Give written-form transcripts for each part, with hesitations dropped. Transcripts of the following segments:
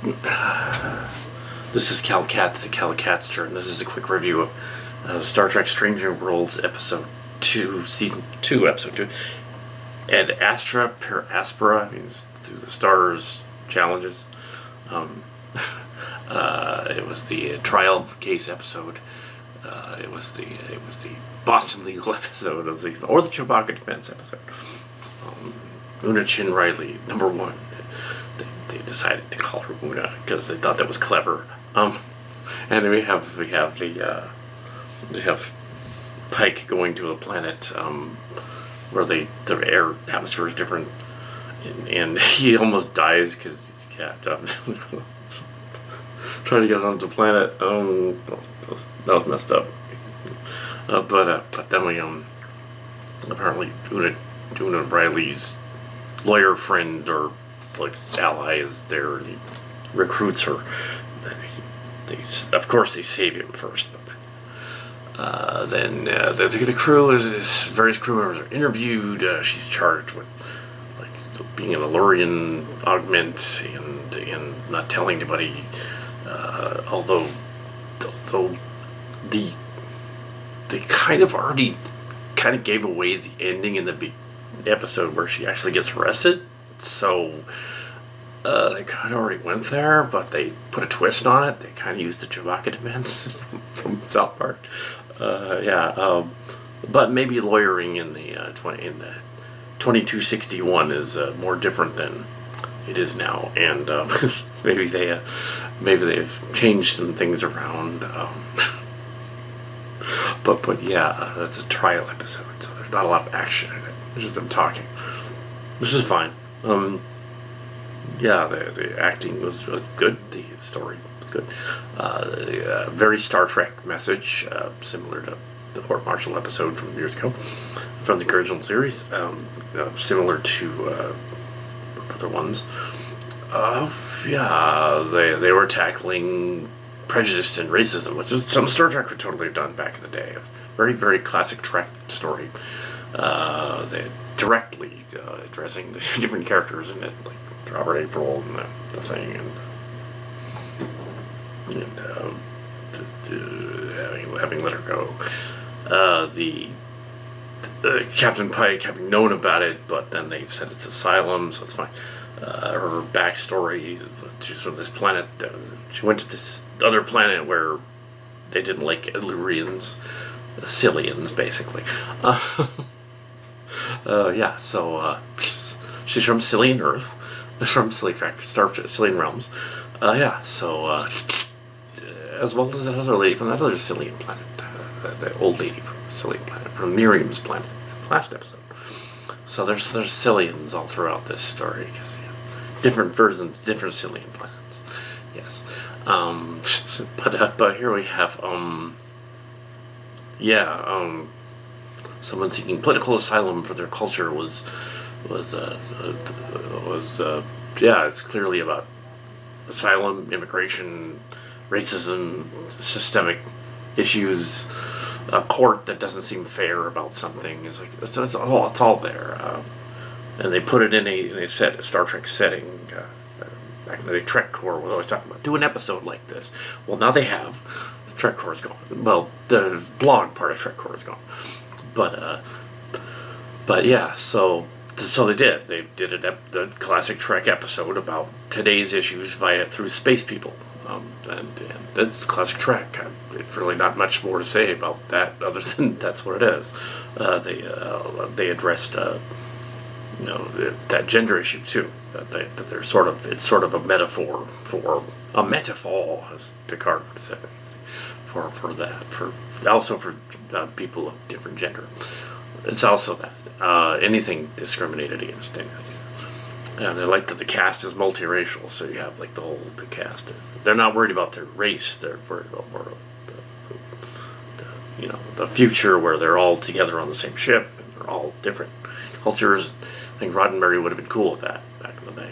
This is Kal Kat, the Kal Kat's turn. This is a quick review of Star Trek Stranger Worlds Episode 2, Season 2, Episode 2. Ad Astras Aspera, means through the stars challenges. It was the trial case episode. It was the Boston legal episode of the season, or the Chewbacca defense episode. Una Chin Riley, number 1. They decided to call her Una because they thought that was clever. And then we have Pike going to a planet where the air atmosphere is different, and he almost dies because he's trying to get onto the planet. That was messed up. But then we apparently Una Riley's lawyer friend or like ally is there, and he recruits her. Of course they save him first, but then the crew is various crew members are interviewed. She's charged with like being an Elurian augment and not telling anybody. Although they kind of already gave away the ending in the episode where she actually gets arrested. So they kind of already went there, but they put a twist on it. They kind of used the Chewbacca defense from South Park. But maybe lawyering in the 2261 is more different than it is now, and maybe they've changed some things around. But yeah, that's a trial episode, so there's not a lot of action in it. It's just them talking, which is fine. The acting was good. The story was good. Very Star Trek message, similar to the Court Martial episode from years ago, from the original series. Similar to other ones. They were tackling prejudice and racism, which is some Star Trek would totally have done back in the day. Very, very classic Trek story. They directly addressing the different characters in it, like Robert April and the thing, and having let her go. The Captain Pike having known about it, but then they've said it's asylum, so it's fine. Her backstory is she's from this planet. She went to this other planet where they didn't like Illurians, Cillians, basically. So she's from Cillian Earth, from Cillian realms. As well as that other lady from that other Cillian planet, the old lady from Cillian planet, from Miriam's planet, last episode. So there's Cillians all throughout this story, because different versions, different Cillian planets. Yes. But here we have someone seeking political asylum for their culture was it's clearly about asylum, immigration, racism, systemic issues, a court that doesn't seem fair about something. It's like it's all there, and they put it in a Star Trek setting. Back in the day, Trek Core was always talking about do an episode like this. Well, now they have. The Trek Core is gone. Well, the blog part of Trek Core is gone. But yeah, so they did. They did the classic Trek episode about today's issues through space people, and that's classic Trek. There's really not much more to say about that other than that's what it is. They addressed that gender issue too. That they're it's sort of a metaphor, as Picard said, for people of different gender. It's also that anything discriminated against anything. And I like that the cast is multiracial, so you have like the cast. They're not worried about their race. They're worried about more the future where they're all together on the same ship and they're all different cultures. I think Roddenberry would have been cool with that back in the day.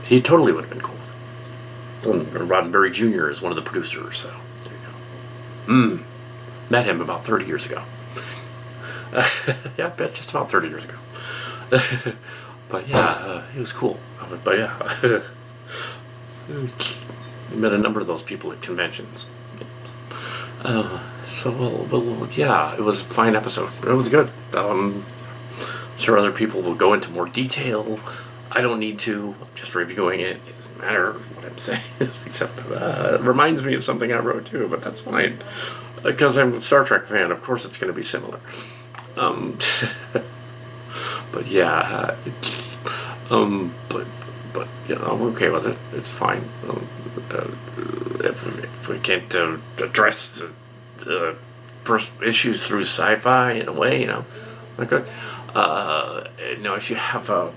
He totally would have been cool with it. And Roddenberry Jr. is one of the producers, so there you go. Met him about 30 years ago. Yeah, I bet just about 30 years ago. But yeah, he was cool. But yeah, met a number of those people at conventions. So well, yeah, it was a fine episode. It was good. I'm sure other people will go into more detail. I don't need to. I'm just reviewing it. It doesn't matter what I'm saying, except it reminds me of something I wrote too. But that's fine because I'm a Star Trek fan. Of course, it's going to be similar. But yeah, but I'm okay with it. It's fine. If we can't address issues through sci-fi in a way, okay. If you have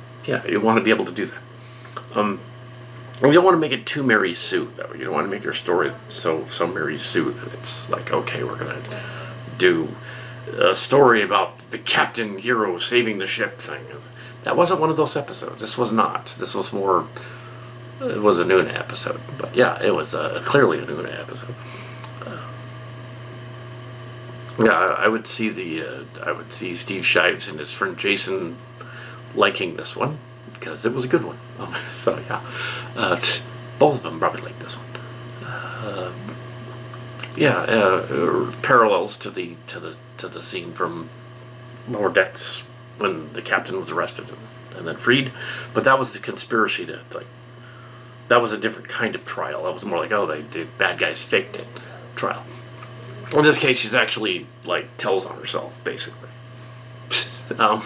you want to be able to do that. You don't want to make it too Mary Sue, though. You don't want to make your story so Mary Sue that it's like, okay, we're gonna do a story about the captain hero saving the ship thing. That wasn't one of those episodes. This was not. This was more. It was a Nuna episode, but yeah, it was clearly a Nuna episode. I would see Steve Shives and his friend Jason liking this one because it was a good one. So yeah, both of them probably liked this one. Parallels to the scene from Lower Decks when the captain was arrested and then freed, but that was the conspiracy that was a different kind of trial. That was more like, the bad guys faked it trial. In this case, she's actually tells on herself basically. And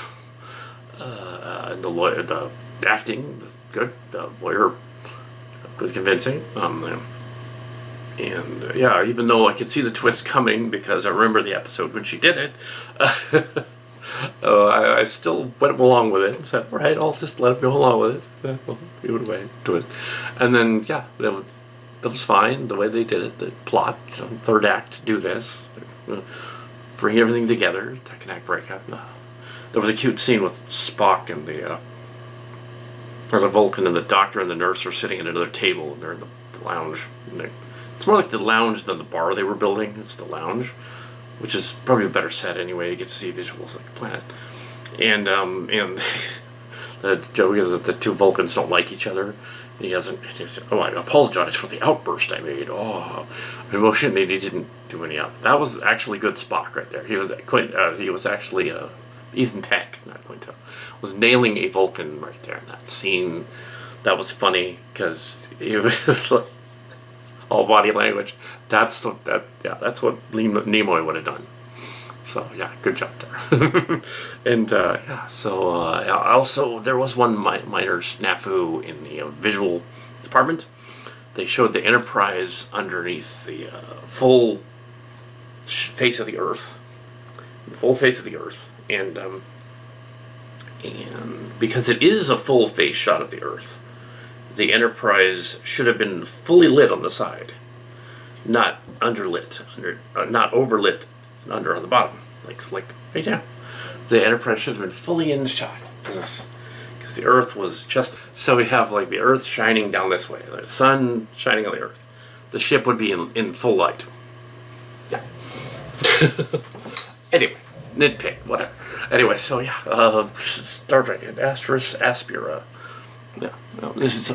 the lawyer, the acting was good. The lawyer was convincing. Even though I could see the twist coming because I remember the episode when she did it, I still went along with it and said, all right, I'll just let it go along with it. Well, give it away, twist. And then, that was fine, the way they did it, the plot, third act, do this, bring everything together, second act breakout. There was a cute scene with Spock and there's a Vulcan and the doctor and the nurse are sitting at another table and they're in the lounge. It's more like the lounge than the bar they were building. It's the lounge, which is probably a better set anyway. You get to see visuals like a planet. And the joke is that the two Vulcans don't like each other. And he said, I apologize for the outburst I made. Emotion. He didn't do any out. That was actually good Spock right there. He was actually Ethan Peck, not Quinto, was nailing a Vulcan right there in that scene. That was funny because he was like all body language. That's what Nimoy would have done. So yeah, good job there. And also there was one minor snafu in the visual department. They showed the Enterprise underneath the full face of the Earth, and because it is a full face shot of the Earth, the Enterprise should have been fully lit on the side, not underlit, not overlit under on the bottom, like right now. The Enterprise should have been fully in the shot because the Earth was just. So we have the Earth shining down this way, the sun shining on the Earth. The ship would be in full light. Yeah. Anyway, nitpick, whatever. Anyway, so yeah, Star Trek Ad Astras Aspera. Yeah, this is